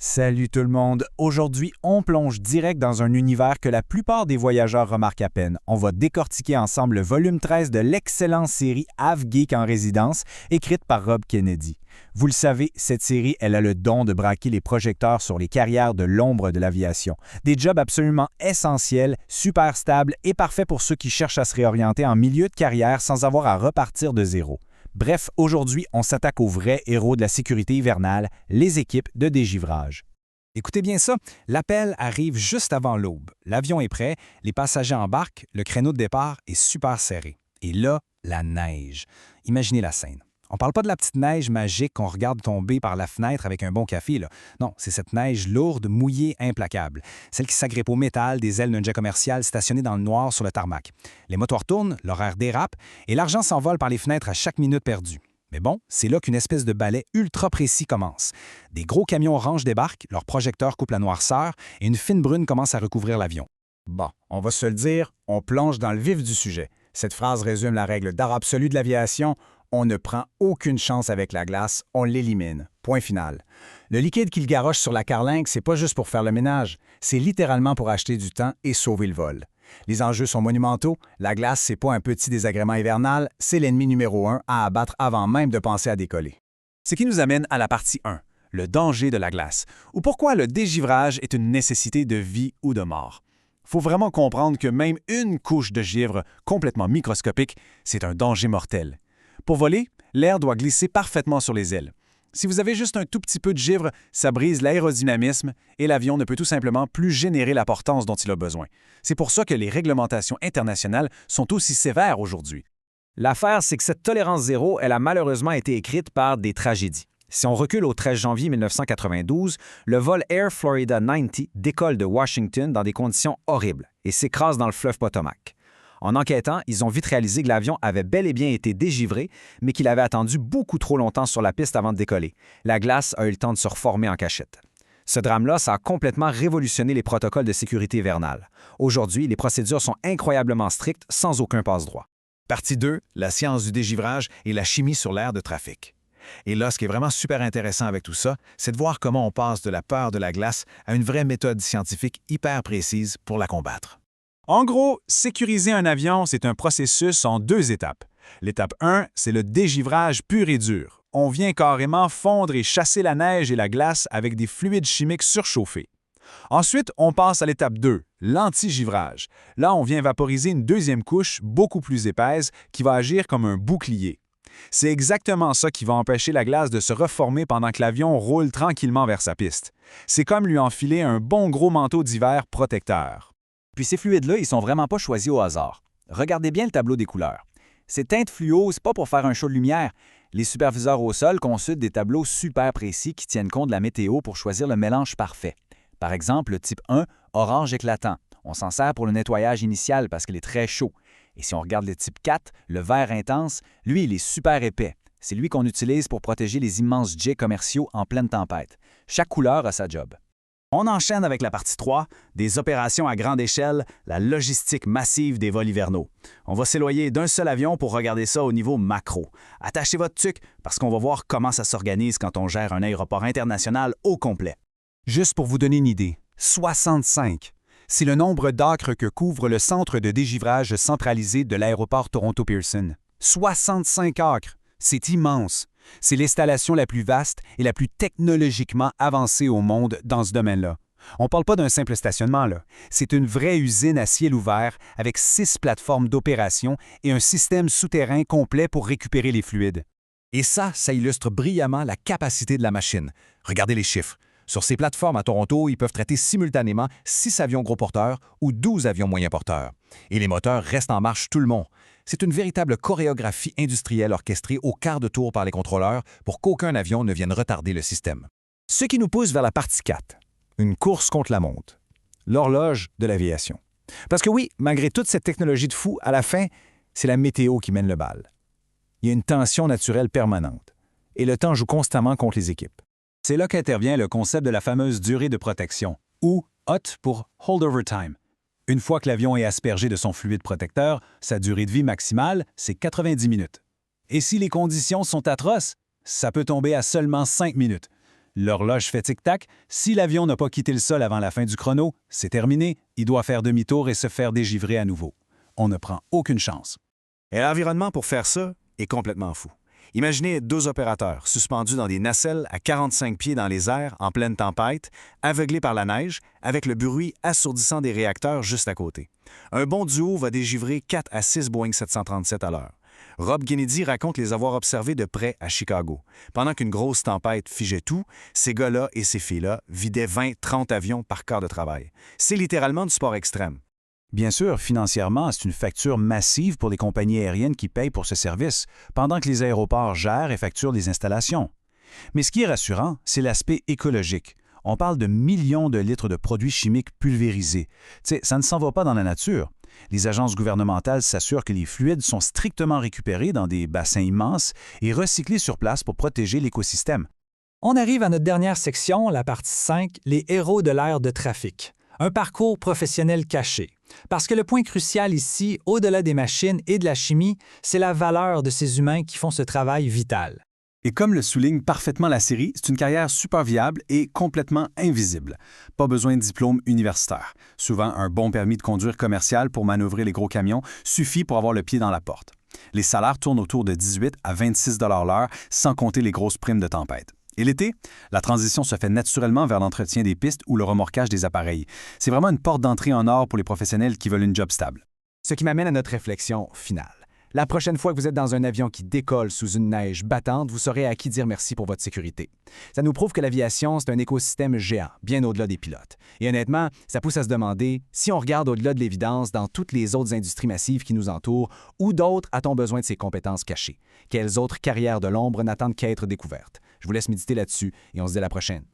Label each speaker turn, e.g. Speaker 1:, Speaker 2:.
Speaker 1: Salut tout le monde! Aujourd'hui, on plonge direct dans un univers que la plupart des voyageurs remarquent à peine. On va décortiquer ensemble le volume 13 de l'excellente série Have Geek en résidence, écrite par Rob Kennedy. Vous le savez, cette série, elle a le don de braquer les projecteurs sur les carrières de l'ombre de l'aviation. Des jobs absolument essentiels, super stables et parfaits pour ceux qui cherchent à se réorienter en milieu de carrière sans avoir à repartir de zéro. Bref, aujourd'hui, on s'attaque aux vrais héros de la sécurité hivernale, les équipes de dégivrage.
Speaker 2: Écoutez bien ça, l'appel arrive juste avant l'aube. L'avion est prêt, les passagers embarquent, le créneau de départ est super serré. Et là, la neige. Imaginez la scène. On parle pas de la petite neige magique qu'on regarde tomber par la fenêtre avec un bon café, là. Non, c'est cette neige lourde, mouillée, implacable. Celle qui s'agrippe au métal des ailes d'un jet commercial stationné dans le noir sur le tarmac. Les moteurs tournent, l'horaire dérape, et l'argent s'envole par les fenêtres à chaque minute perdue. Mais bon, c'est là qu'une espèce de balai ultra précis commence. Des gros camions orange débarquent, leurs projecteurs coupent la noirceur, et une fine brune commence à recouvrir l'avion.
Speaker 3: Bon, on va se le dire, on plonge dans le vif du sujet. Cette phrase résume la règle d'art absolue de l'aviation. On ne prend aucune chance avec la glace, on l'élimine. Point final. Le liquide qu'il garoche sur la carlingue, c'est pas juste pour faire le ménage, c'est littéralement pour acheter du temps et sauver le vol. Les enjeux sont monumentaux. La glace, c'est pas un petit désagrément hivernal, c'est l'ennemi numéro 1 à abattre avant même de penser à décoller.
Speaker 1: Ce qui nous amène à la partie 1, le danger de la glace, ou pourquoi le dégivrage est une nécessité de vie ou de mort. Faut vraiment comprendre que même une couche de givre complètement microscopique, c'est un danger mortel. Pour voler, l'air doit glisser parfaitement sur les ailes. Si vous avez juste un tout petit peu de givre, ça brise l'aérodynamisme et l'avion ne peut tout simplement plus générer la portance dont il a besoin. C'est pour ça que les réglementations internationales sont aussi sévères aujourd'hui.
Speaker 2: L'affaire, c'est que cette tolérance zéro, elle a malheureusement été écrite par des tragédies. Si on recule au 13 janvier 1992, le vol Air Florida 90 décolle de Washington dans des conditions horribles et s'écrase dans le fleuve Potomac. En enquêtant, ils ont vite réalisé que l'avion avait bel et bien été dégivré, mais qu'il avait attendu beaucoup trop longtemps sur la piste avant de décoller. La glace a eu le temps de se reformer en cachette. Ce drame-là, ça a complètement révolutionné les protocoles de sécurité hivernale. Aujourd'hui, les procédures sont incroyablement strictes, sans aucun passe-droit.
Speaker 4: Partie 2, la science du dégivrage et la chimie sur l'air de trafic. Et là, ce qui est vraiment super intéressant avec tout ça, c'est de voir comment on passe de la peur de la glace à une vraie méthode scientifique hyper précise pour la combattre.
Speaker 1: En gros, sécuriser un avion, c'est un processus en 2 étapes. L'étape 1, c'est le dégivrage pur et dur. On vient carrément fondre et chasser la neige et la glace avec des fluides chimiques surchauffés. Ensuite, on passe à l'étape 2, l'anti-givrage. Là, on vient vaporiser une deuxième couche beaucoup plus épaisse qui va agir comme un bouclier. C'est exactement ça qui va empêcher la glace de se reformer pendant que l'avion roule tranquillement vers sa piste. C'est comme lui enfiler un bon gros manteau d'hiver protecteur.
Speaker 2: Puis ces fluides-là, ils sont vraiment pas choisis au hasard. Regardez bien le tableau des couleurs. Ces teintes fluo, c'est pas pour faire un show de lumière. Les superviseurs au sol consultent des tableaux super précis qui tiennent compte de la météo pour choisir le mélange parfait. Par exemple, le type 1, orange éclatant. On s'en sert pour le nettoyage initial parce qu'il est très chaud. Et si on regarde le type 4, le vert intense, lui, il est super épais. C'est lui qu'on utilise pour protéger les immenses jets commerciaux en pleine tempête. Chaque couleur a sa job.
Speaker 3: On enchaîne avec la partie 3, des opérations à grande échelle, la logistique massive des vols hivernaux. On va s'éloigner d'un seul avion pour regarder ça au niveau macro. Attachez votre tuque parce qu'on va voir comment ça s'organise quand on gère un aéroport international au complet.
Speaker 1: Juste pour vous donner une idée, 65. C'est le nombre d'acres que couvre le centre de dégivrage centralisé de l'aéroport Toronto-Pearson. 65 acres! C'est immense. C'est l'installation la plus vaste et la plus technologiquement avancée au monde dans ce domaine-là. On ne parle pas d'un simple stationnement, là. C'est une vraie usine à ciel ouvert avec 6 plateformes d'opération et un système souterrain complet pour récupérer les fluides.
Speaker 4: Et ça illustre brillamment la capacité de la machine. Regardez les chiffres. Sur ces plateformes à Toronto, ils peuvent traiter simultanément 6 avions gros porteurs ou 12 avions moyens porteurs. Et les moteurs restent en marche tout le long. C'est une véritable chorégraphie industrielle orchestrée au quart de tour par les contrôleurs pour qu'aucun avion ne vienne retarder le système.
Speaker 3: Ce qui nous pousse vers la partie 4, une course contre la montre, l'horloge de l'aviation. Parce que oui, malgré toute cette technologie de fou, à la fin, c'est la météo qui mène le bal. Il y a une tension naturelle permanente et le temps joue constamment contre les équipes.
Speaker 2: C'est là qu'intervient le concept de la fameuse durée de protection, ou HOT pour Holdover Time. Une fois que l'avion est aspergé de son fluide protecteur, sa durée de vie maximale, c'est 90 minutes. Et si les conditions sont atroces, ça peut tomber à seulement 5 minutes. L'horloge fait tic-tac. Si l'avion n'a pas quitté le sol avant la fin du chrono, c'est terminé. Il doit faire demi-tour et se faire dégivrer à nouveau. On ne prend aucune chance.
Speaker 5: Et l'environnement pour faire ça est complètement fou. Imaginez 2 opérateurs suspendus dans des nacelles à 45 pieds dans les airs en pleine tempête, aveuglés par la neige, avec le bruit assourdissant des réacteurs juste à côté. Un bon duo va dégivrer 4 à 6 Boeing 737 à l'heure. Rob Kennedy raconte les avoir observés de près à Chicago. Pendant qu'une grosse tempête figeait tout, ces gars-là et ces filles-là vidaient 20-30 avions par quart de travail. C'est littéralement du sport extrême.
Speaker 1: Bien sûr, financièrement, c'est une facture massive pour les compagnies aériennes qui payent pour ce service, pendant que les aéroports gèrent et facturent les installations. Mais ce qui est rassurant, c'est l'aspect écologique. On parle de millions de litres de produits chimiques pulvérisés. Ça ne s'en va pas dans la nature. Les agences gouvernementales s'assurent que les fluides sont strictement récupérés dans des bassins immenses et recyclés sur place pour protéger l'écosystème.
Speaker 6: On arrive à notre dernière section, la partie 5, les héros de l'ère de trafic. Un parcours professionnel caché. Parce que le point crucial ici, au-delà des machines et de la chimie, c'est la valeur de ces humains qui font ce travail vital.
Speaker 2: Et comme le souligne parfaitement la série, c'est une carrière super viable et complètement invisible. Pas besoin de diplôme universitaire. Souvent, un bon permis de conduire commercial pour manœuvrer les gros camions suffit pour avoir le pied dans la porte. Les salaires tournent autour de 18 à 26 $ l'heure, sans compter les grosses primes de tempête. Et l'été, la transition se fait naturellement vers l'entretien des pistes ou le remorquage des appareils. C'est vraiment une porte d'entrée en or pour les professionnels qui veulent une job stable.
Speaker 3: Ce qui m'amène à notre réflexion finale. La prochaine fois que vous êtes dans un avion qui décolle sous une neige battante, vous saurez à qui dire merci pour votre sécurité. Ça nous prouve que l'aviation, c'est un écosystème géant, bien au-delà des pilotes. Et honnêtement, ça pousse à se demander, si on regarde au-delà de l'évidence dans toutes les autres industries massives qui nous entourent, où d'autres a-t-on besoin de ces compétences cachées? Quelles autres carrières de l'ombre n'attendent qu'à être découvertes? Je vous laisse méditer là-dessus et on se dit à la prochaine.